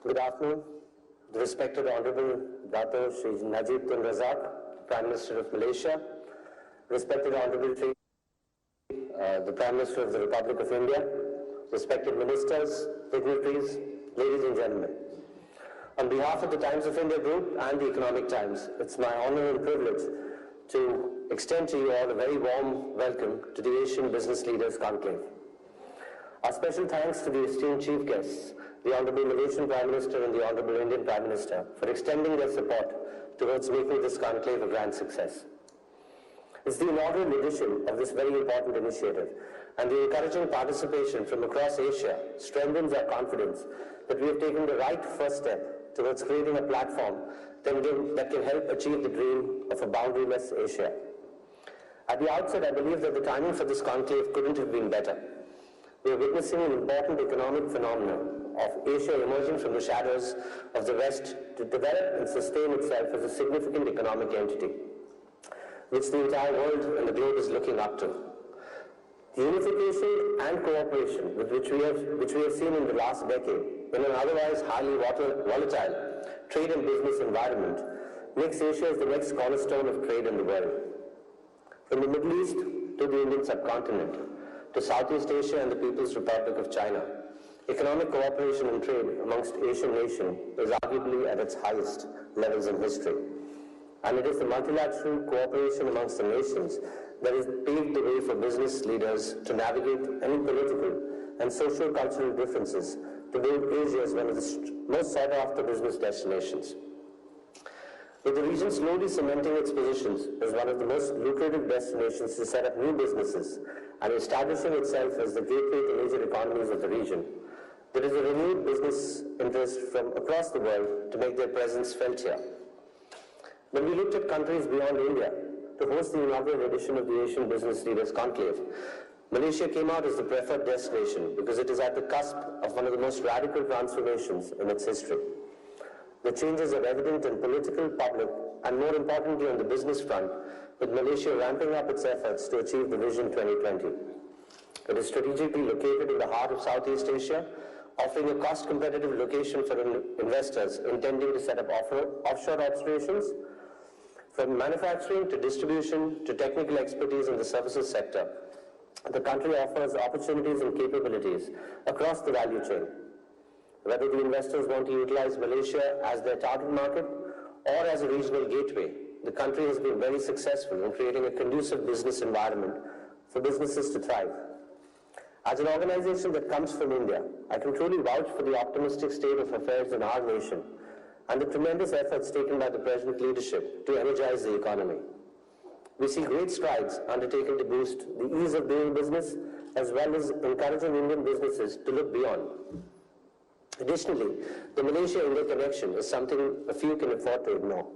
Good afternoon. The respected Honorable Dato Shri Najib Tun Razak, Prime Minister of Malaysia, respected Honorable Shri, the Prime Minister of the Republic of India, respected ministers, dignitaries, ladies and gentlemen. On behalf of the Times of India Group and the Economic Times, it's my honor and privilege to extend to you all a very warm welcome to the Asian Business Leaders Conclave. Our special thanks to the esteemed chief guests, the Honorable Malaysian Prime Minister and the Honorable Indian Prime Minister, for extending their support towards making this conclave a grand success. It's the inaugural edition of this very important initiative, and the encouraging participation from across Asia strengthens our confidence that we have taken the right first step towards creating a platform that can help achieve the dream of a boundaryless Asia. At the outset, I believe that the timing for this conclave couldn't have been better. We are witnessing an important economic phenomenon of Asia emerging from the shadows of the West to develop and sustain itself as a significant economic entity, which the entire world and the globe is looking up to. The unification and cooperation which we have seen in the last decade in an otherwise highly volatile trade and business environment makes Asia as the next cornerstone of trade in the world. From the Middle East to the Indian subcontinent, to Southeast Asia and the People's Republic of China, economic cooperation and trade amongst Asian nations is arguably at its highest levels in history. And it is the multilateral cooperation amongst the nations that has paved the way for business leaders to navigate any political and socio-cultural differences to build Asia as one of the most sought-after business destinations. With the region slowly cementing its positions as one of the most lucrative destinations to set up new businesses and establishing itself as the gateway to major economies of the region, there is a renewed business interest from across the world to make their presence felt here. When we looked at countries beyond India to host the inaugural edition of the Asian Business Leaders Conclave, Malaysia came out as the preferred destination because it is at the cusp of one of the most radical transformations in its history. The changes are evident in political, public, and more importantly on the business front, with Malaysia ramping up its efforts to achieve the Vision 2020. It is strategically located in the heart of Southeast Asia, offering a cost-competitive location for investors intending to set up offshore operations. From manufacturing to distribution to technical expertise in the services sector, the country offers opportunities and capabilities across the value chain. Whether the investors want to utilize Malaysia as their target market or as a regional gateway, the country has been very successful in creating a conducive business environment for businesses to thrive. As an organization that comes from India, I can truly vouch for the optimistic state of affairs in our nation and the tremendous efforts taken by the present leadership to energize the economy. We see great strides undertaken to boost the ease of doing business as well as encouraging Indian businesses to look beyond. Additionally, the Malaysia-India connection is something a few can afford to ignore.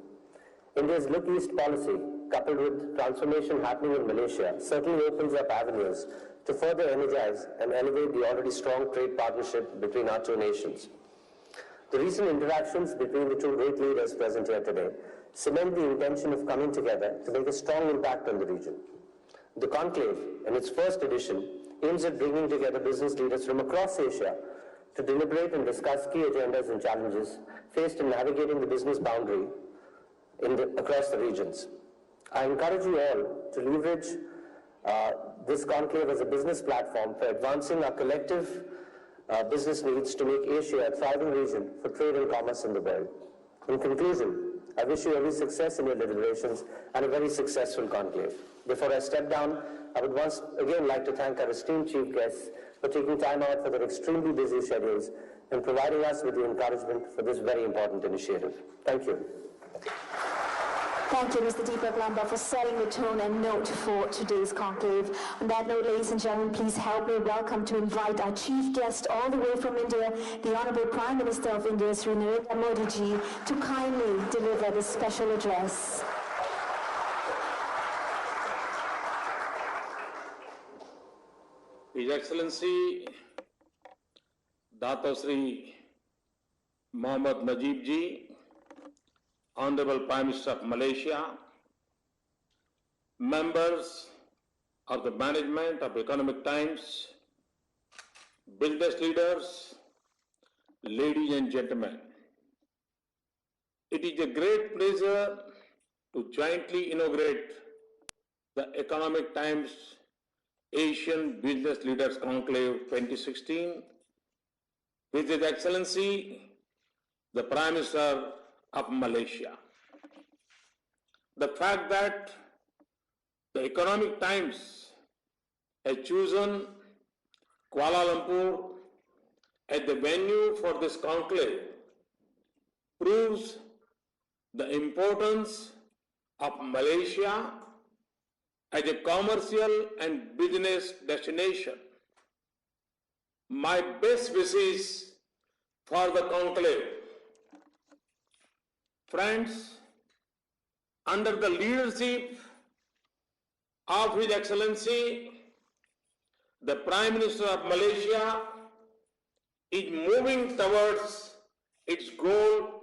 India's Look East policy, coupled with transformation happening in Malaysia, certainly opens up avenues to further energize and elevate the already strong trade partnership between our two nations. The recent interactions between the two great leaders present here today cement the intention of coming together to make a strong impact on the region. The conclave, in its first edition, aims at bringing together business leaders from across Asia to deliberate and discuss key agendas and challenges faced in navigating the business boundary across the regions. I encourage you all to leverage this conclave as a business platform for advancing our collective business needs to make Asia a thriving region for trade and commerce in the world. In conclusion, I wish you every success in your deliberations and a very successful conclave. Before I step down, I would once again like to thank our esteemed chief guests for taking time out for their extremely busy schedules and providing us with the encouragement for this very important initiative. Thank you. Thank you, Mr. Deepak Lamba, for setting the tone and note for today's conclave. On that note, ladies and gentlemen, please help me welcome to invite our chief guest all the way from India, the Honorable Prime Minister of India, Sri Narendra Modi ji, to kindly deliver this special address. His Excellency Dato Sri Mohammad Najib ji, Honorable Prime Minister of Malaysia, members of the management of Economic Times, business leaders, ladies and gentlemen, it is a great pleasure to jointly inaugurate the Economic Times Asian Business Leaders Conclave 2016 with His Excellency, the Prime Minister of Malaysia. The fact that the Economic Times has chosen Kuala Lumpur as the venue for this conclave proves the importance of Malaysia as a commercial and business destination. My best wishes for the conclave. Friends, under the leadership of His Excellency, the Prime Minister of Malaysia is moving towards its goal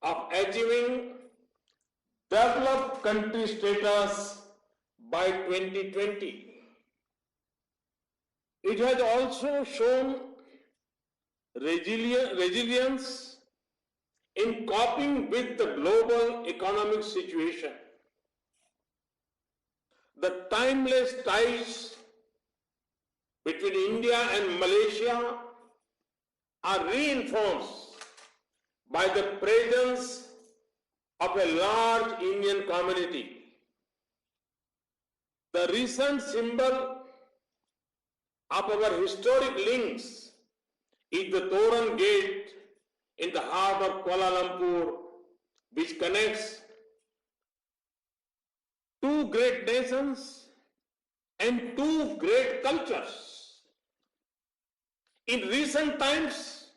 of achieving developed country status by 2020. It has also shown resilience in coping with the global economic situation. The timeless ties between India and Malaysia are reinforced by the presence of a large Indian community. The recent symbol of our historic links is the Toran Gate in the heart of Kuala Lumpur, which connects two great nations and two great cultures. In recent times,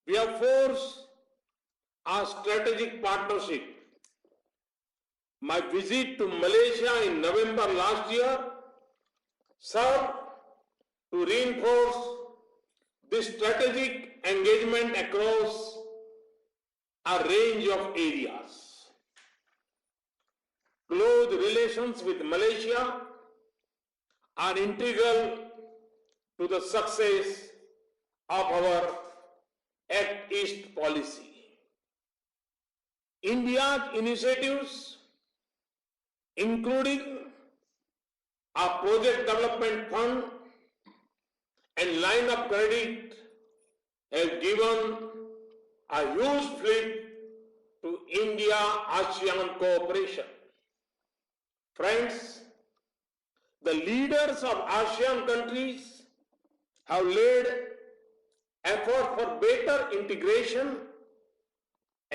we have forged a strategic partnership. My visit to Malaysia in November last year served to reinforce this strategic engagement across a range of areas. Close relations with Malaysia are integral to the success of our Act East policy. India's initiatives, including a project development fund and line of credit, have given a huge flip to India-ASEAN cooperation. Friends, the leaders of ASEAN countries have led effort for better integration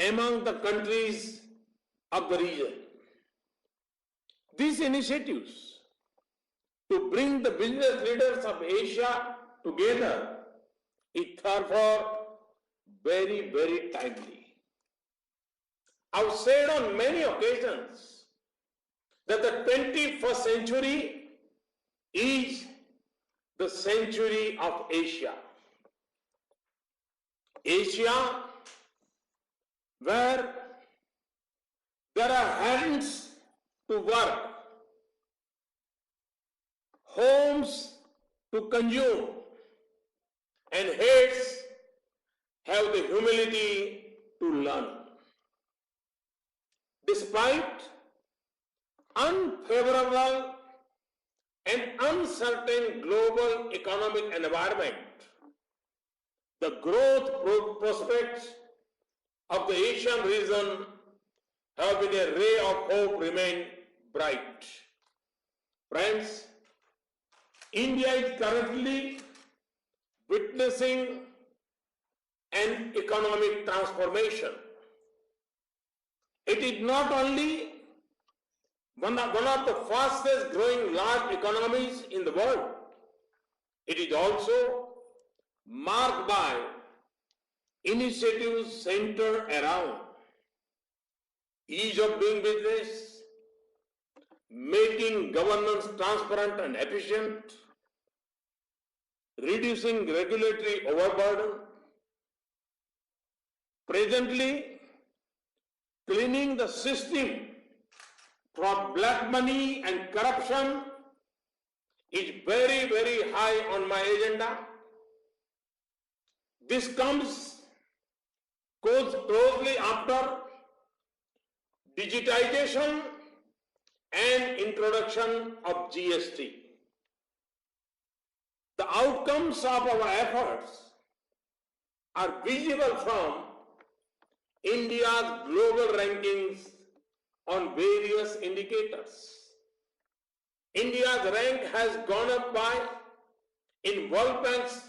among the countries of the region. These initiatives to bring the business leaders of Asia together is therefore very, very timely. I've said on many occasions that the 21st century is the century of Asia. Asia, where there are hands to work, homes to consume, and heads have the humility to learn. Despite unfavorable and uncertain global economic environment, the growth prospects of the Asian region have been a ray of hope remain bright. Friends, India is currently witnessing an economic transformation. It is not only one of the fastest growing large economies in the world, it is also marked by initiatives centered around ease of doing business, making governance transparent and efficient, reducing regulatory overburden, presently cleaning the system from black money and corruption is very, very high on my agenda. This comes closely after digitization and introduction of GST. The outcomes of our efforts are visible from India's global rankings on various indicators. India's rank has gone up by, in World Bank's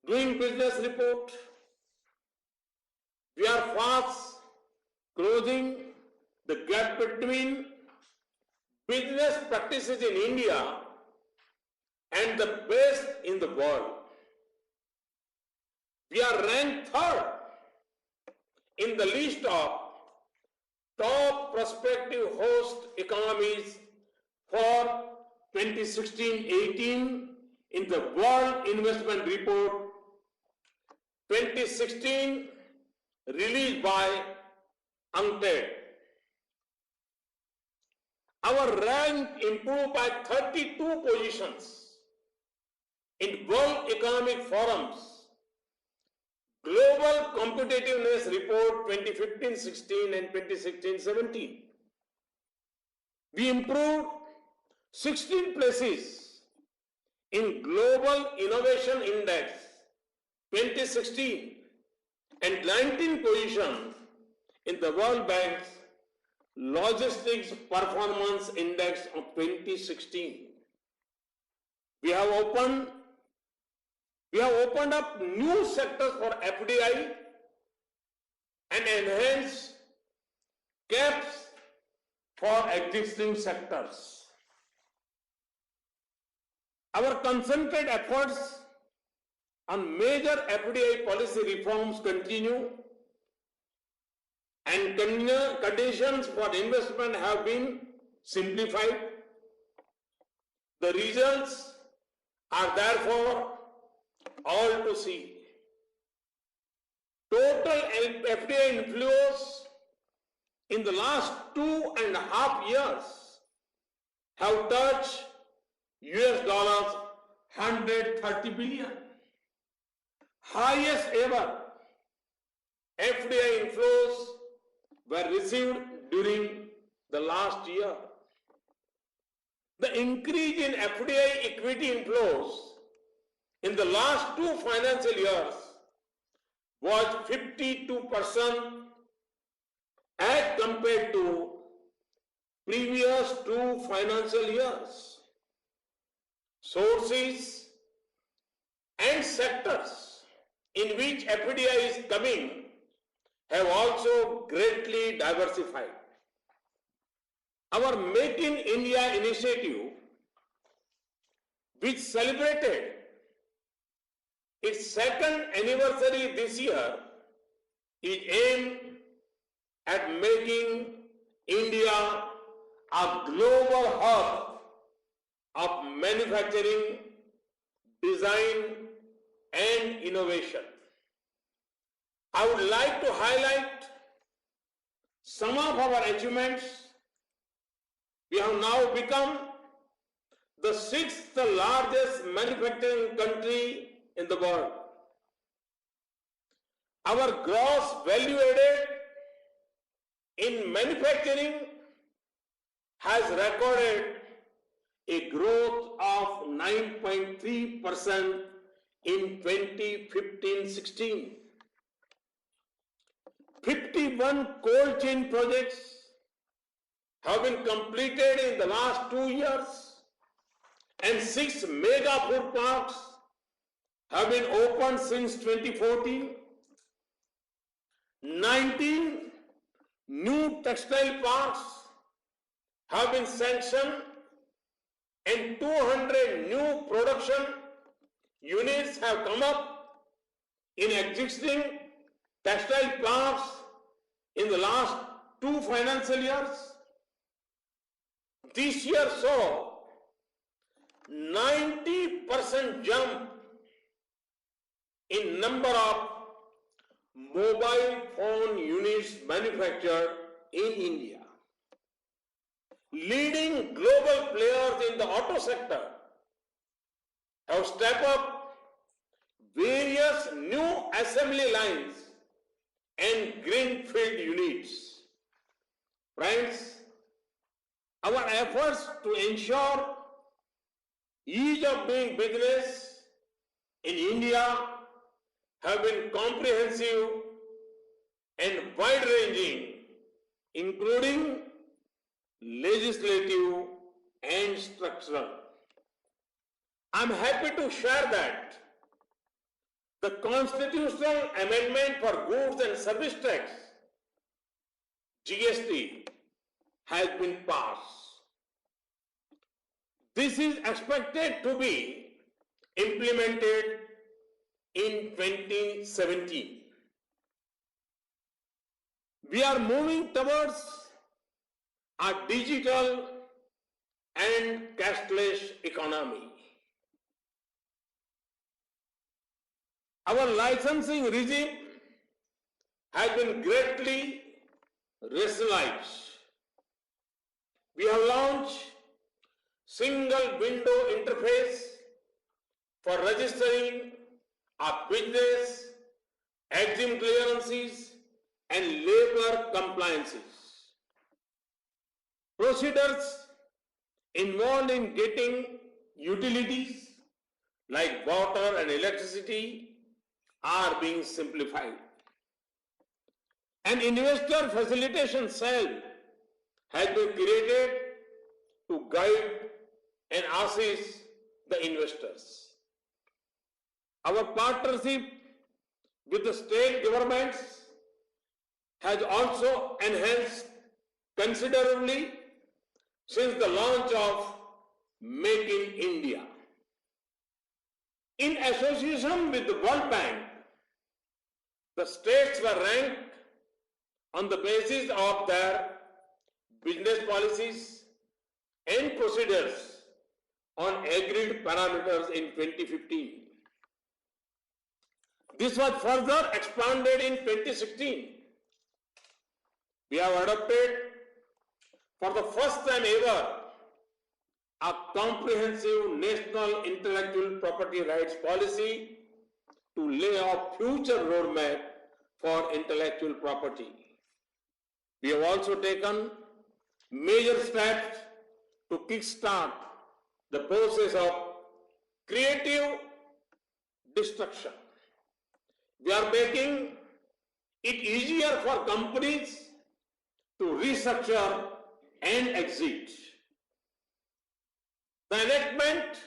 Doing Business report, we are fast closing the gap between business practices in India and the best in the world. We are ranked third in the list of top prospective host economies for 2016-18 in the World Investment Report 2016 released by UNCTAD. Our rank improved by 32 positions in World Economic Forum's Global Competitiveness Report 2015-16 and 2016-17. We improved 16 places in Global Innovation Index 2016 and 19 positions in the World Bank's Logistics Performance Index of 2016. We have opened up new sectors for FDI and enhanced caps for existing sectors. Our concentrated efforts on major FDI policy reforms continue, and conditions for investment have been simplified. The results are therefore all to see. Total FDI inflows in the last 2.5 years have touched $130 billion. Highest ever FDI inflows were received during the last year. The increase in FDI equity inflows in the last 2 financial years was 52% as compared to previous 2 financial years. Sources and sectors in which FDI is coming have also greatly diversified. Our Make in India initiative, which celebrated its 2nd anniversary this year, is aimed at making India a global hub of manufacturing, design, and innovation. I would like to highlight some of our achievements. We have now become the 6th largest manufacturing country in the world. Our gross value added in manufacturing has recorded a growth of 9.3% in 2015-16. 51 cold chain projects have been completed in the last 2 years, and 6 mega food parks have been opened since 2014. 19 new textile parks have been sanctioned, and 200 new production units have come up in existing textile parks in the last 2 financial years. This year saw 90% jump in number of mobile phone units manufactured in India. Leading global players in the auto sector have stepped up various new assembly lines and greenfield units. Friends, our efforts to ensure ease of doing business in India have been comprehensive and wide-ranging, including legislative and structural. I'm happy to share that the constitutional amendment for goods and service tax, GST, has been passed. This is expected to be implemented in 2017. We are moving towards a digital and cashless economy. Our licensing regime has been greatly rationalized. We have launched single window interface for registering a business, exim clearances, and labor compliances. Procedures involved in getting utilities like water and electricity are being simplified. An investor facilitation cell has been created to guide and assist the investors. Our partnership with the state governments has also enhanced considerably since the launch of Make in India. In association with the World Bank, the states were ranked on the basis of their business policies and procedures on agreed parameters in 2015. This was further expanded in 2016. We have adopted for the first time ever a comprehensive national intellectual property rights policy to lay out future roadmap for intellectual property. We have also taken major steps to kickstart the process of creative destruction. We are making it easier for companies to restructure and exit. The enactment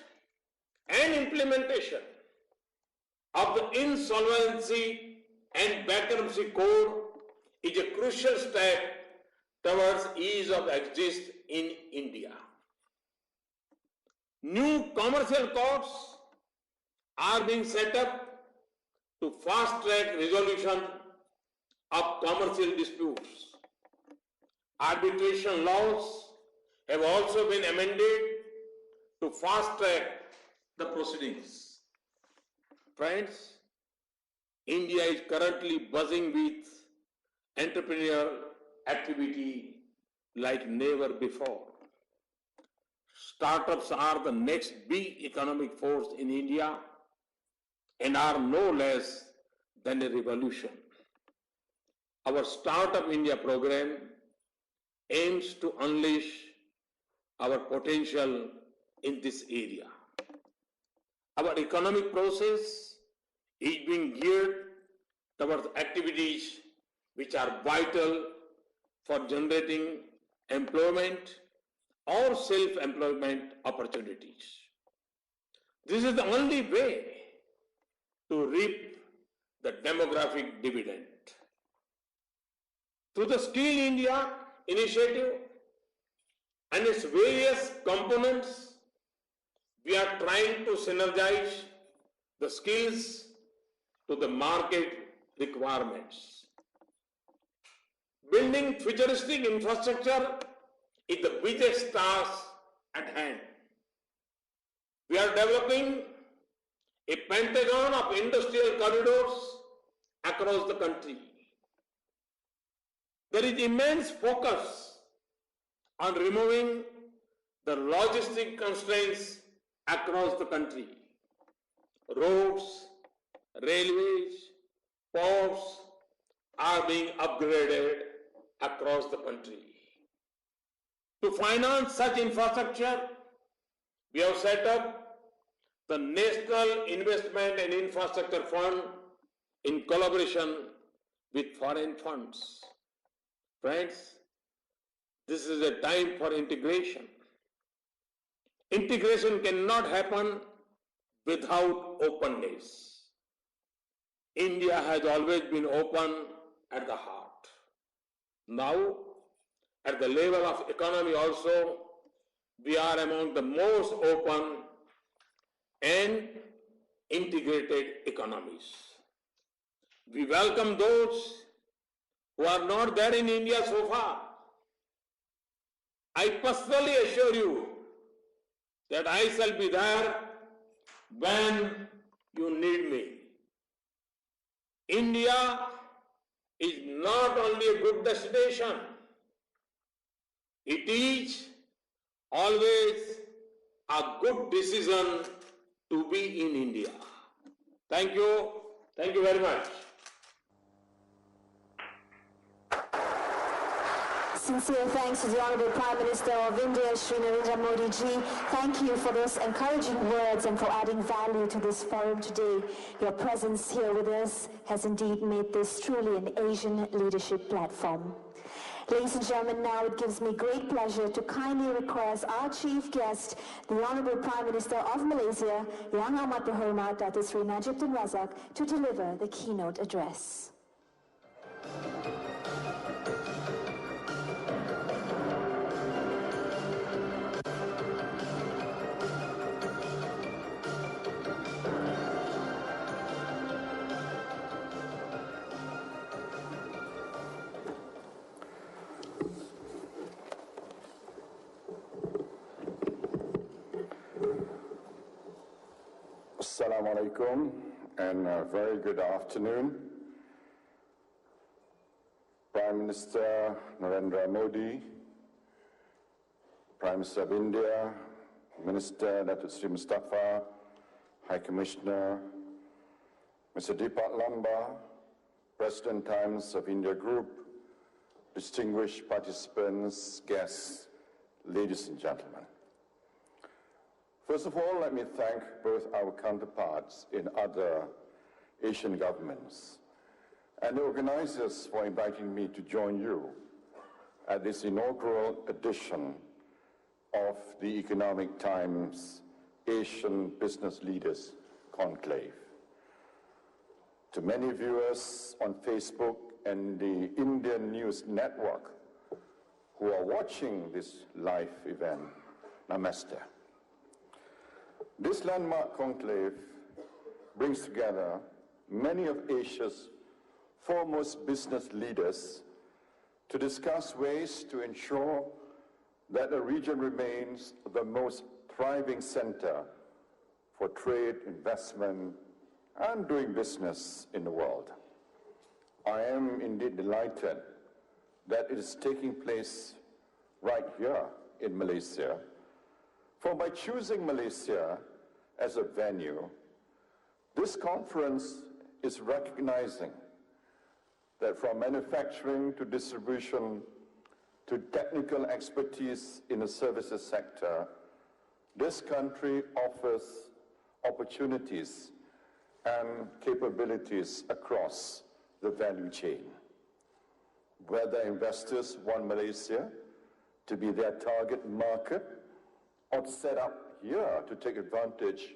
and implementation of the Insolvency and Bankruptcy Code is a crucial step towards ease of exit in India. New commercial courts are being set up to fast-track resolution of commercial disputes. Arbitration laws have also been amended to fast-track the proceedings. Friends, India is currently buzzing with entrepreneurial activity like never before. Startups are the next big economic force in India and are no less than a revolution. Our Startup India program aims to unleash our potential in this area. Our economic process is being geared towards activities which are vital for generating employment or self-employment opportunities. This is the only way to reap the demographic dividend. Through the Skill India initiative and its various components, we are trying to synergize the skills to the market requirements. Building futuristic infrastructure is the biggest task at hand. We are developing a pentagon of industrial corridors across the country. There is immense focus on removing the logistic constraints across the country. Roads, railways, ports are being upgraded across the country. To finance such infrastructure, we have set up the National Investment and Infrastructure Fund in collaboration with foreign funds. Friends, this is a time for integration. Integration cannot happen without openness. India has always been open at the heart. Now, at the level of economy also, we are among the most open and integrated economies. We welcome those who are not there in India so far. I personally assure you that I shall be there when you need me. India is not only a good destination, it is always a good decision to be in India. Thank you. Thank you very much. Sincere thanks to the Honourable Prime Minister of India, Shri Narendra Modi ji. Thank you for those encouraging words and for adding value to this forum today. Your presence here with us has indeed made this truly an Asian leadership platform. Ladies and gentlemen, now it gives me great pleasure to kindly request our chief guest, the Honourable Prime Minister of Malaysia, Yang Amat Berhormat Datuk Seri Najib Tun Razak, to deliver the keynote address. Assalamu alaikum and a very good afternoon. Prime Minister Narendra Modi, Prime Minister of India, Minister Datuk Seri Mustafa, High Commissioner, Mr. Deepak Lamba, President Times of India Group, distinguished participants, guests, ladies and gentlemen. First of all, let me thank both our counterparts in other Asian governments and the organizers for inviting me to join you at this inaugural edition of the Economic Times Asian Business Leaders Conclave. To many viewers on Facebook and the Indian News Network who are watching this live event, namaste. This landmark conclave brings together many of Asia's foremost business leaders to discuss ways to ensure that the region remains the most thriving center for trade, investment, and doing business in the world. I am indeed delighted that it is taking place right here in Malaysia. For by choosing Malaysia as a venue, this conference is recognizing that from manufacturing to distribution to technical expertise in the services sector, this country offers opportunities and capabilities across the value chain. Whether investors want Malaysia to be their target market or to set up here to take advantage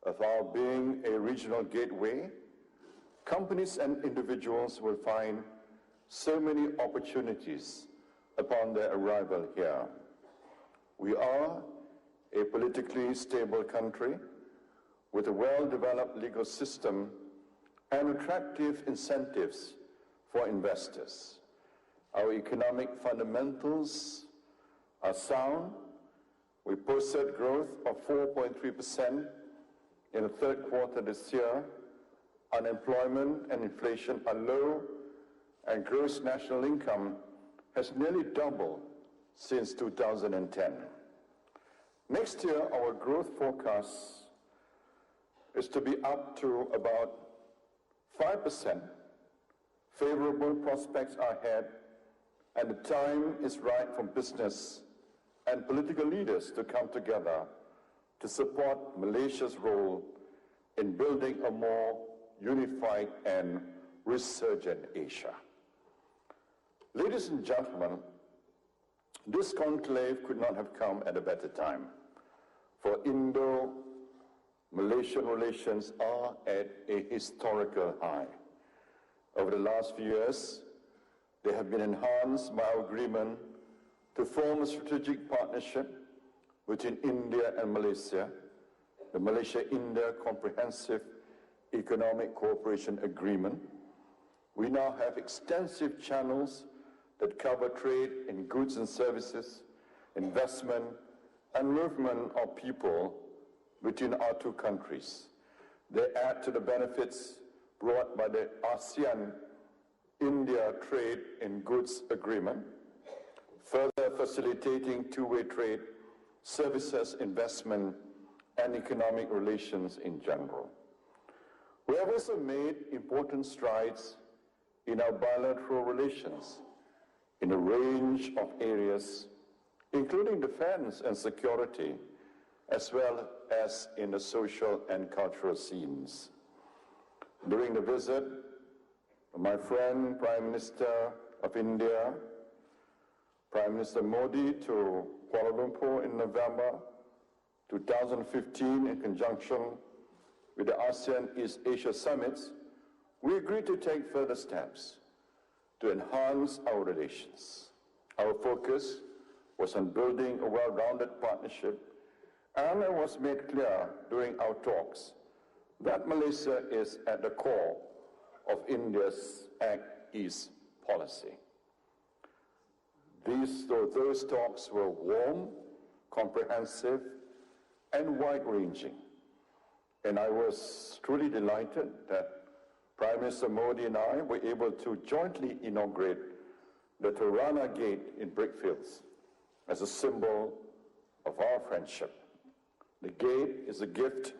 of our being a regional gateway, companies and individuals will find so many opportunities upon their arrival here. We are a politically stable country with a well-developed legal system and attractive incentives for investors. Our economic fundamentals are sound. We posted growth of 4.3% in the third quarter this year. Unemployment and inflation are low, and gross national income has nearly doubled since 2010. Next year, our growth forecast is to be up to about 5%. Favorable prospects are ahead, and the time is right for business and political leaders to come together to support Malaysia's role in building a more unified and resurgent Asia. Ladies and gentlemen, this conclave could not have come at a better time, for Indo-Malaysian relations are at a historical high. Over the last few years, they have been enhanced by our agreement to form a strategic partnership between India and Malaysia, the Malaysia-India Comprehensive Economic Cooperation Agreement. We now have extensive channels that cover trade in goods and services, investment, and movement of people between our two countries. They add to the benefits brought by the ASEAN-India Trade in Goods Agreement, further facilitating two-way trade, services, investment, and economic relations in general. We have also made important strides in our bilateral relations in a range of areas, including defense and security, as well as in the social and cultural scenes. During the visit, my friend, Prime Minister of India, Prime Minister Modi, to Kuala Lumpur in November 2015, in conjunction with the ASEAN East Asia Summits, we agreed to take further steps to enhance our relations. Our focus was on building a well-rounded partnership, and it was made clear during our talks that Malaysia is at the core of India's Act East policy. Those talks were warm, comprehensive, and wide-ranging. And I was truly delighted that Prime Minister Modi and I were able to jointly inaugurate the Torana Gate in Brickfields as a symbol of our friendship. The gate is a gift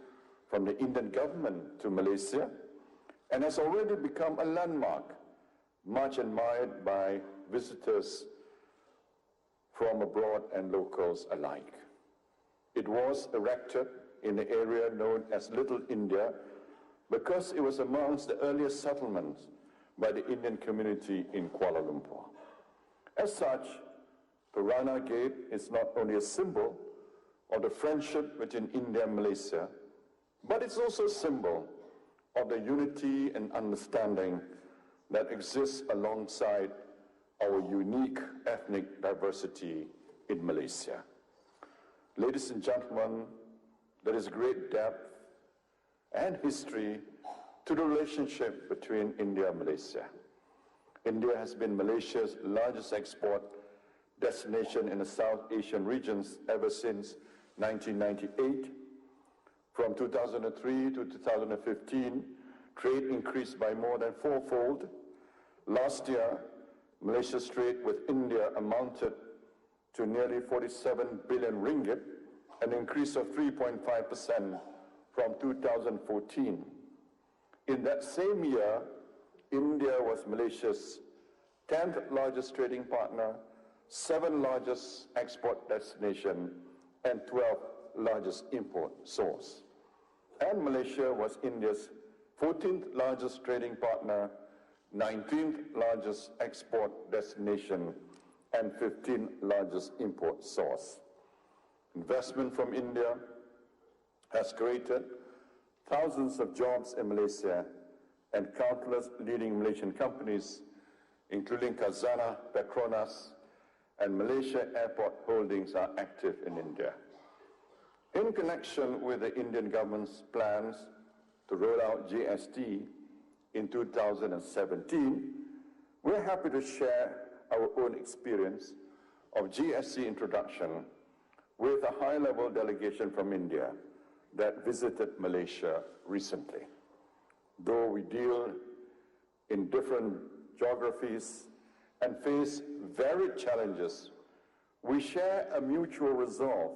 from the Indian government to Malaysia and has already become a landmark, much admired by visitors from abroad and locals alike. It was erected in the area known as Little India because it was amongst the earliest settlements by the Indian community in Kuala Lumpur. As such, the Rana Gate is not only a symbol of the friendship between India and Malaysia, but it's also a symbol of the unity and understanding that exists alongside our unique ethnic diversity in Malaysia. Ladies and gentlemen, there is great depth and history to the relationship between India and Malaysia. India has been Malaysia's largest export destination in the South Asian regions ever since 1998. From 2003 to 2015, trade increased by more than fourfold. Last year, Malaysia's trade with India amounted to nearly 47 billion ringgit, an increase of 3.5% from 2014. In that same year, India was Malaysia's 10th largest trading partner, 7th largest export destination, and 12th largest import source. And Malaysia was India's 14th largest trading partner, 19th largest export destination, and 15th largest import source. Investment from India has created thousands of jobs in Malaysia, and countless leading Malaysian companies, including Khazanah, Petronas, and Malaysia Airport Holdings, are active in India. In connection with the Indian government's plans to roll out GST in 2017, we're happy to share our own experience of GST introduction with a high-level delegation from India that visited Malaysia recently. Though we deal in different geographies and face varied challenges, we share a mutual resolve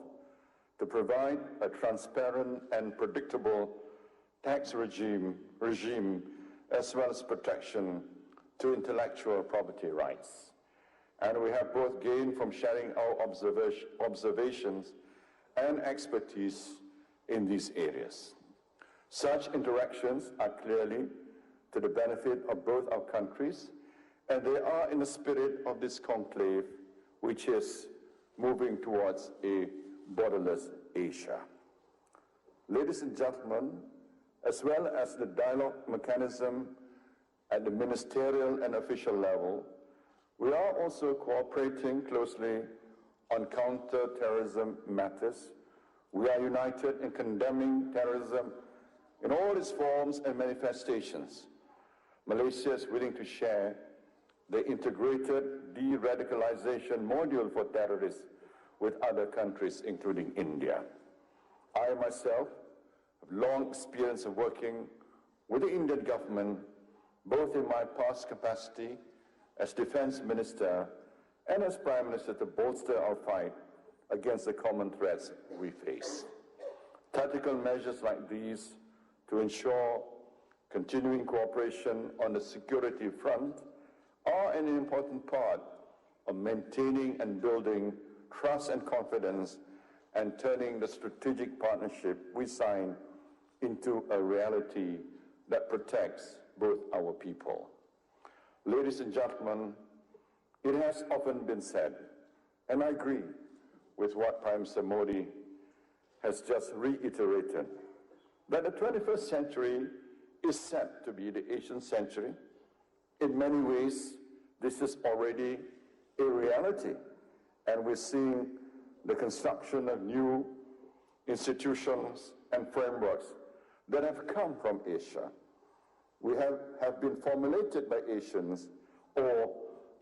to provide a transparent and predictable tax regime as well as protection to intellectual property rights. And we have both gained from sharing our observations and expertise in these areas. Such interactions are clearly to the benefit of both our countries, and they are in the spirit of this conclave, which is moving towards a borderless Asia. Ladies and gentlemen, as well as the dialogue mechanism at the ministerial and official level, we are also cooperating closely on counter-terrorism matters. We are united in condemning terrorism in all its forms and manifestations. Malaysia is willing to share the integrated de-radicalization module for terrorists with other countries, including India. I myself have long experience of working with the Indian government, both in my past capacity as Defense Minister and as Prime Minister, to bolster our fight against the common threats we face. Tactical measures like these to ensure continuing cooperation on the security front are an important part of maintaining and building trust and confidence and turning the strategic partnership we signed into a reality that protects both our people. Ladies and gentlemen, it has often been said, and I agree with what Prime Minister Modi has just reiterated, that the 21st century is set to be the Asian century. In many ways, this is already a reality, and we're seeing the construction of new institutions and frameworks that have come from Asia. We have been formulated by Asians or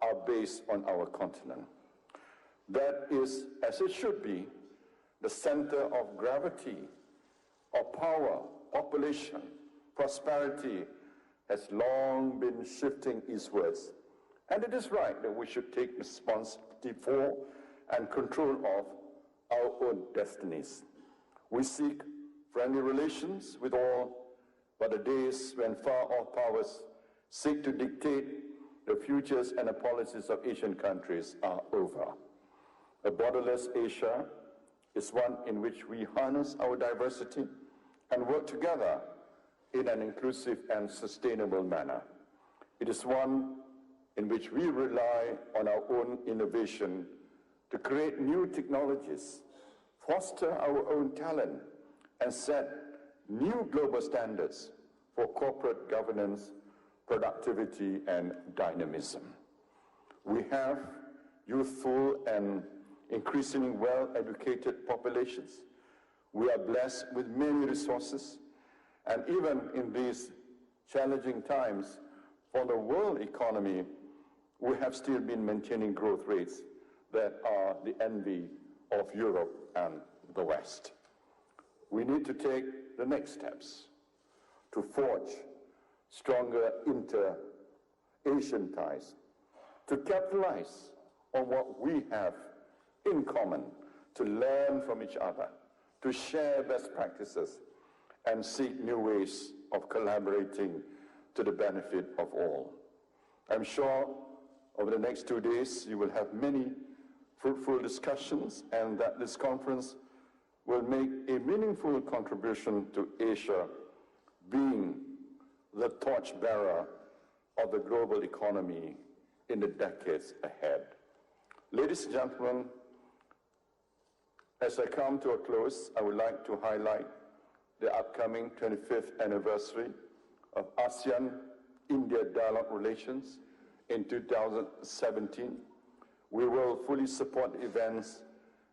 are based on our continent. That is, as it should be, the center of gravity, of power, population, prosperity has long been shifting eastwards. And it is right that we should take responsibility for and control of our own destinies. We seek friendly relations with all, but the days when far-off powers seek to dictate the futures and the policies of Asian countries are over. A borderless Asia is one in which we harness our diversity and work together in an inclusive and sustainable manner. It is one in which we rely on our own innovation to create new technologies, foster our own talent, and set new global standards for corporate governance, productivity, and dynamism. We have youthful and increasingly well-educated populations. We are blessed with many resources, and even in these challenging times for the world economy, we have still been maintaining growth rates that are the envy of Europe and the West. We need to take the next steps to forge stronger inter-Asian ties, to capitalize on what we have in common, to learn from each other, to share best practices, and seek new ways of collaborating to the benefit of all. I'm sure over the next 2 days you will have many fruitful discussions, and that this conference will make a meaningful contribution to Asia being the torchbearer of the global economy in the decades ahead. Ladies and gentlemen, as I come to a close, I would like to highlight the upcoming 25th anniversary of ASEAN-India dialogue relations in 2017. We will fully support events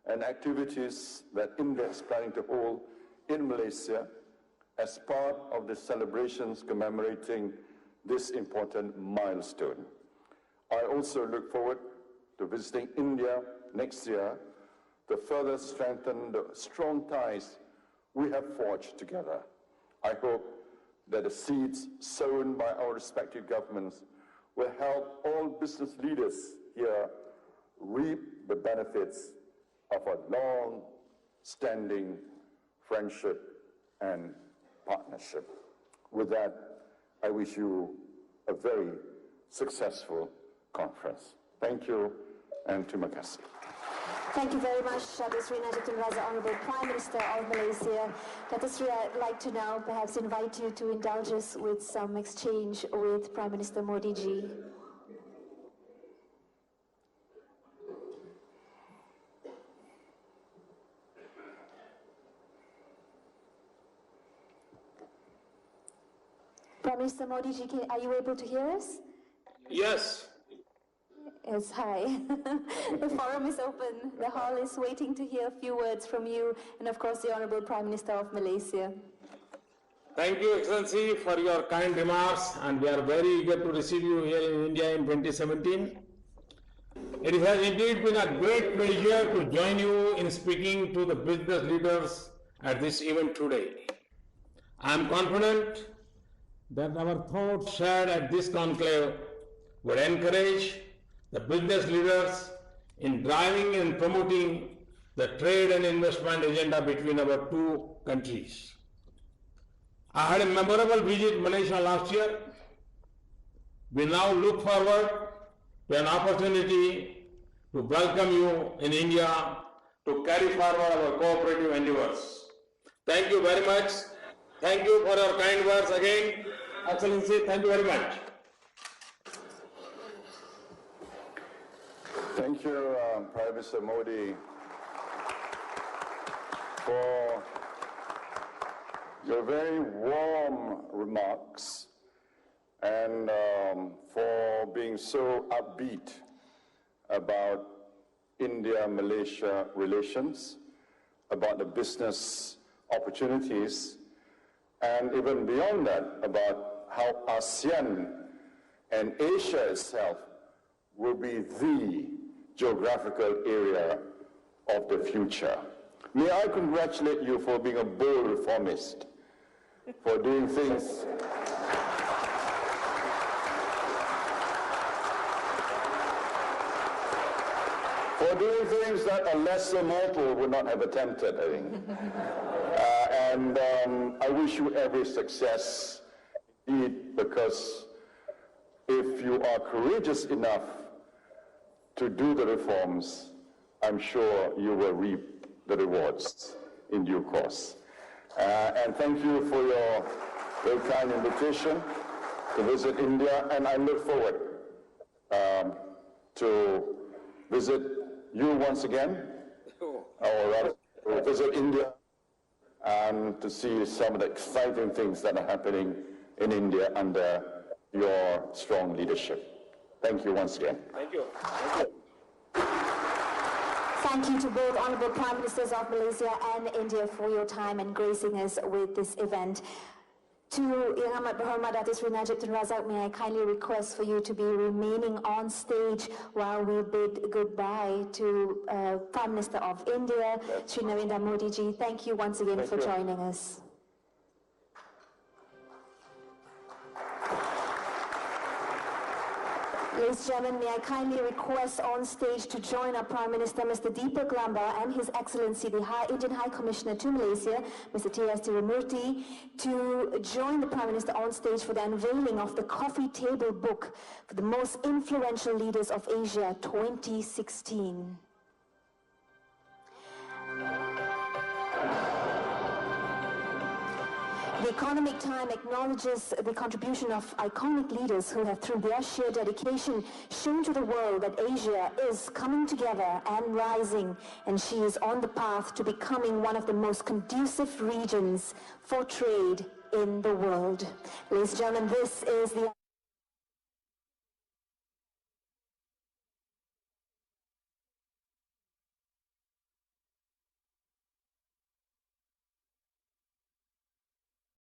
and activities that India is planning to hold in Malaysia as part of the celebrations commemorating this important milestone. I also look forward to visiting India next year to further strengthen the strong ties we have forged together. I hope that the seeds sown by our respective governments will help all business leaders here reap the benefits of a long-standing friendship and partnership. With that, I wish you a very successful conference. Thank you, and terima kasih. Thank you very much, Dato' Sri Najib Tun Razak, Honourable Prime Minister of Malaysia. Dato' Sri, I'd like to now perhaps invite you to indulge us with some exchange with Prime Minister Modi ji. Prime Minister Modi ji, are you able to hear us? Yes. Yes, hi. The forum is open. The hall is waiting to hear a few words from you and, of course, the Honourable Prime Minister of Malaysia. Thank you, Excellency, for your kind remarks, and we are very eager to receive you here in India in 2017. It has indeed been a great pleasure to join you in speaking to the business leaders at this event today. I am confident that our thoughts shared at this conclave will encourage the business leaders in driving and promoting the trade and investment agenda between our two countries. I had a memorable visit to Malaysia last year. We now look forward to an opportunity to welcome you in India to carry forward our cooperative endeavors. Thank you very much. Thank you for your kind words again. Excellency, thank you very much. Thank you, Prime Minister Modi, for your very warm remarks and for being so upbeat about India-Malaysia relations, about the business opportunities, and even beyond that, about how ASEAN and Asia itself will be the geographical area of the future. May I congratulate you for being a bold reformist, for doing things that a lesser mortal would not have attempted, I think. And I wish you every success indeed, because if you are courageous enough to do the reforms, I'm sure you will reap the rewards in due course. And thank you for your very kind invitation to visit India, and I look forward to visit you once again, or rather to visit India and to see some of the exciting things that are happening in India under your strong leadership. Thank you once again. Thank you. Thank you. Thank you to both Honourable Prime Ministers of Malaysia and India for your time and gracing us with this event. To Yang Amat Berhormat Dato' Sri Najib Tun Razak, may I kindly request for you to be remaining on stage while we bid goodbye to Prime Minister of India, Sri Narendra Modi ji. Thank you once again for joining us. Ladies and gentlemen, may I kindly request on stage to join our Prime Minister, Mr. Deepak Lamba, and His Excellency, the Indian High Commissioner to Malaysia, Mr. T.S. Tirumurti, to join the Prime Minister on stage for the unveiling of the Coffee Table Book for the Most Influential Leaders of Asia 2016. The Economic Time acknowledges the contribution of iconic leaders who have, through their sheer dedication, shown to the world that Asia is coming together and rising, and she is on the path to becoming one of the most conducive regions for trade in the world. Ladies and gentlemen, this is the